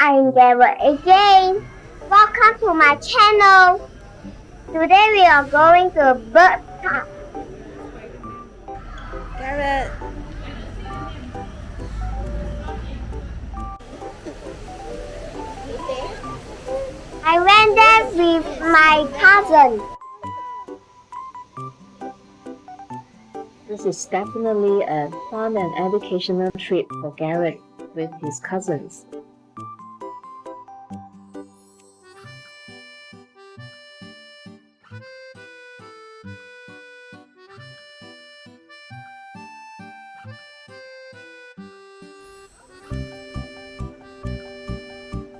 I'm Gabber again. Welcome to my channel. Today we are going to a bird park. Garrett. I went there with my cousin. This is definitely a fun and educational trip for Garrett with his cousins.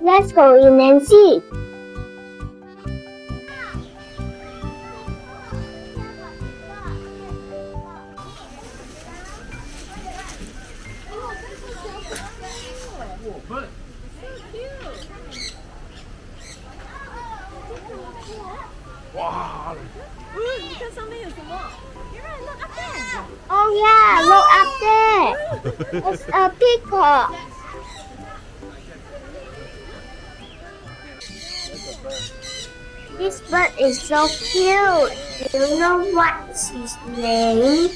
Let's go in and see. Oh yeah, look up there. It's a peacock. This bird is so cute. Do you know what's his name?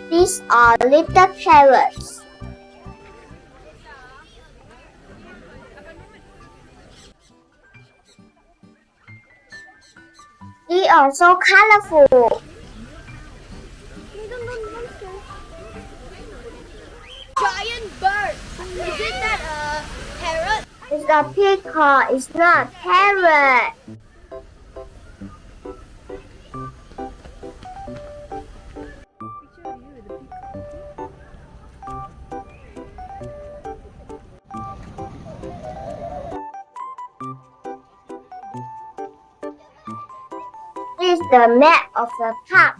These are little parrots. They are so colorful. Giant bird. Isn't that a parrot? It's a peacock. It's not a parrot. This is the map of the park.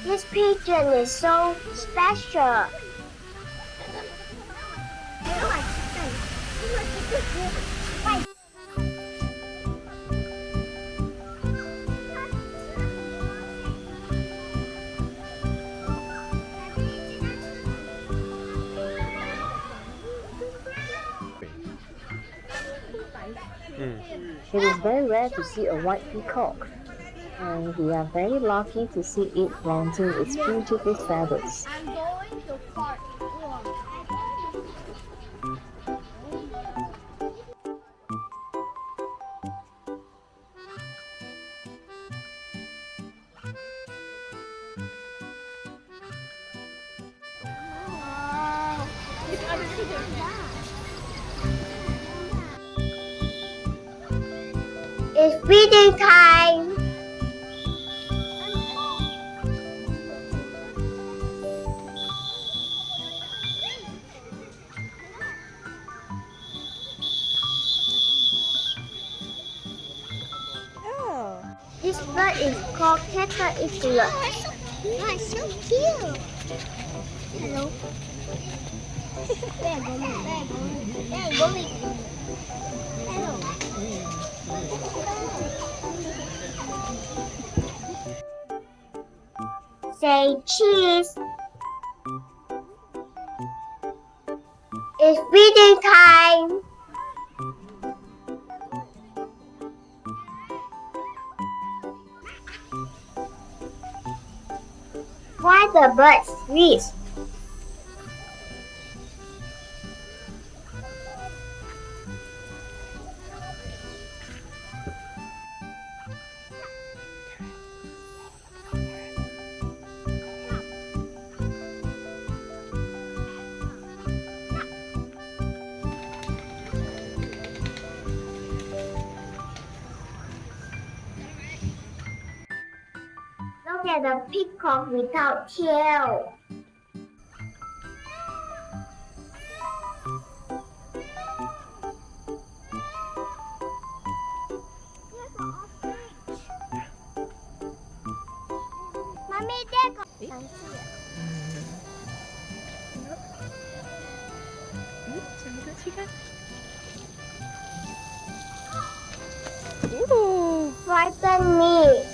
This pigeon is so special. It is very rare to see a white peacock, and we are very lucky to see it flaunting its beautiful feathers. I'm going to fart. It's feeding time. Oh. This bird is called caterpillar. Nice, so cute. Hello. Say cheese. It's feeding time. Why the bird freeze? Look at the peacock without tail. Mommy, there goes. chicken. Ooh. Frighten me.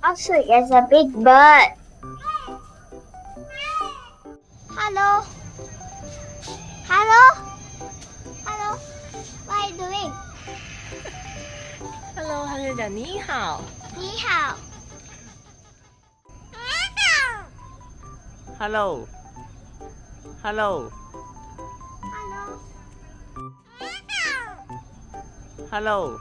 Ostrich is a big bird. Hello. Hello. Hello. What are you doing? Hello， 他在讲你好。你好。 Hello. Hello. Hello. Hello.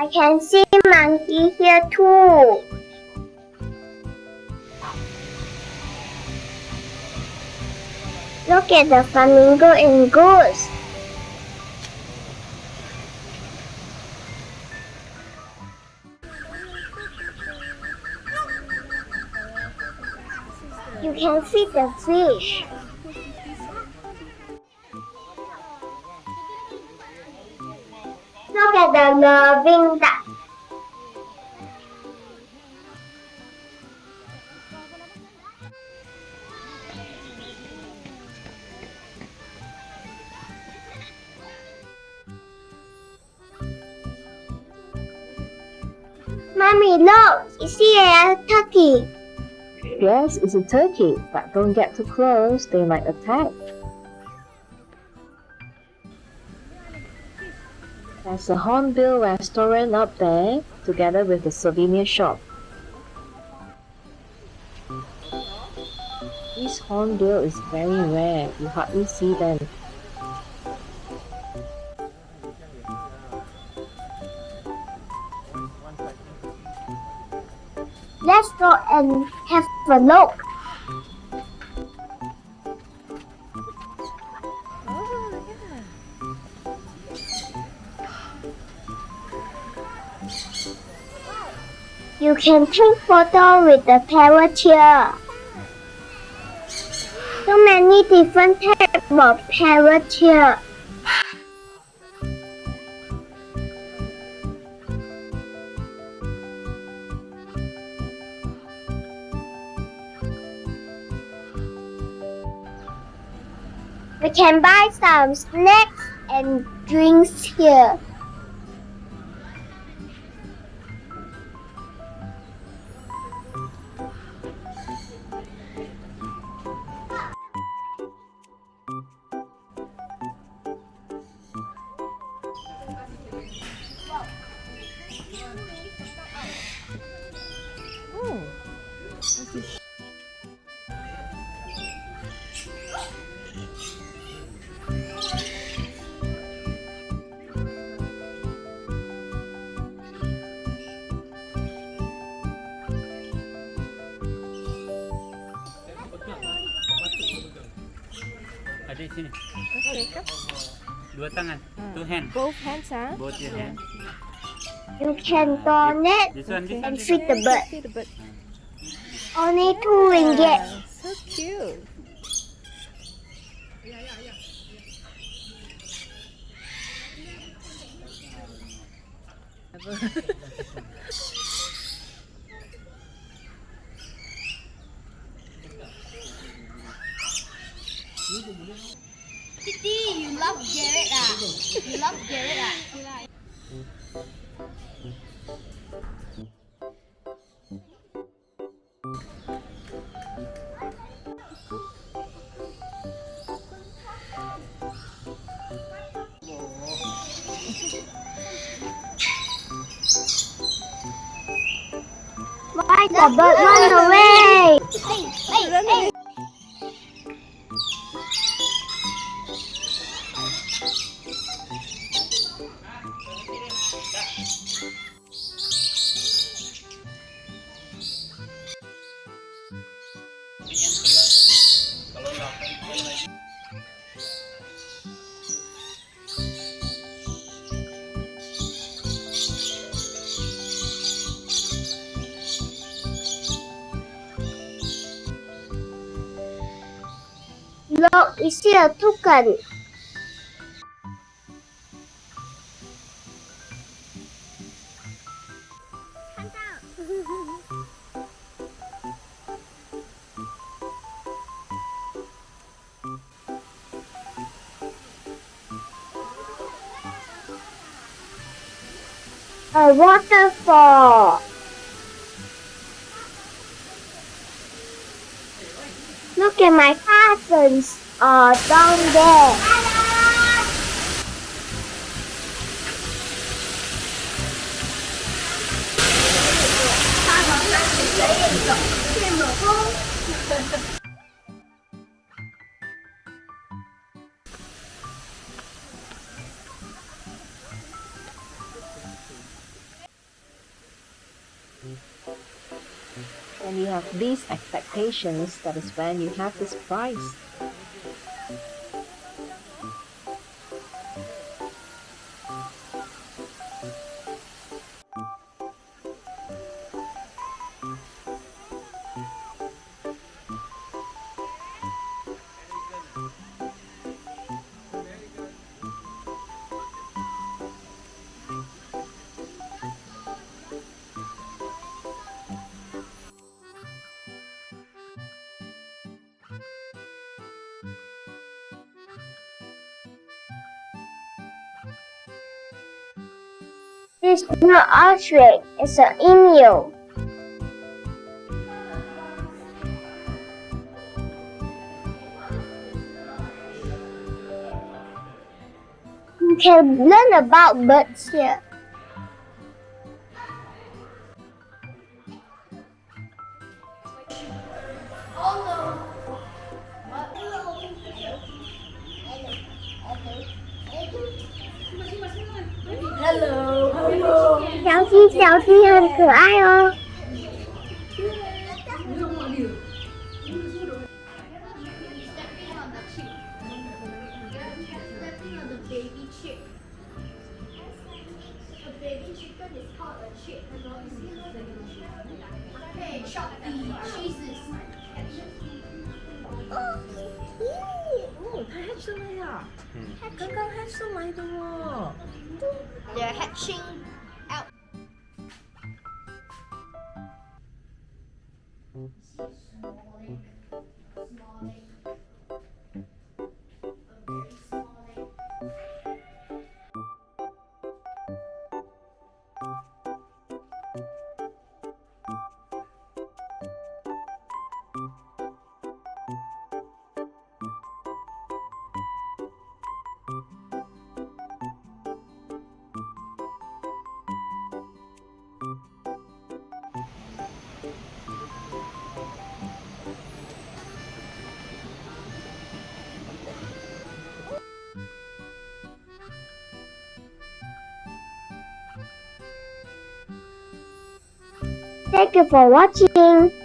I can see monkey here too. Look at the flamingo and goose. You can feed the fish. Look at the loving duck. Mommy, look! Is he a turkey? Yes, it's a turkey, but don't get too close, they might attack. There's a hornbill restaurant up there, together with the souvenir shop. This hornbill is very rare, you hardly see them. Let's go and have a look. Oh, yeah. You can take photo with the parrot here. So many different types of parrot here. We can buy some snacks and drinks here. Oh. What's this? Ada di sini. Okay, come. Dua tangan. Two hand. Both hands, huh? Both your hand. You can donate This one, this and one. feed the bird. See the bird. Only 2 ringgit. Yeah, so cute. Kitty, you love Garrett ah? You love Garrett ah? Why the bird run away? Hey. Look, we see a toucan. A waterfall. Look at my cousins down there. When you have these expectations, that is when you have this prize. This is not ostrich, it's an emu. You can learn about birds here. Hello. 小鸡，小鸡很可爱哦。哦，它 hatch 了呀！刚刚 hatch 上来的哦。They're hatching out. Thank you for watching.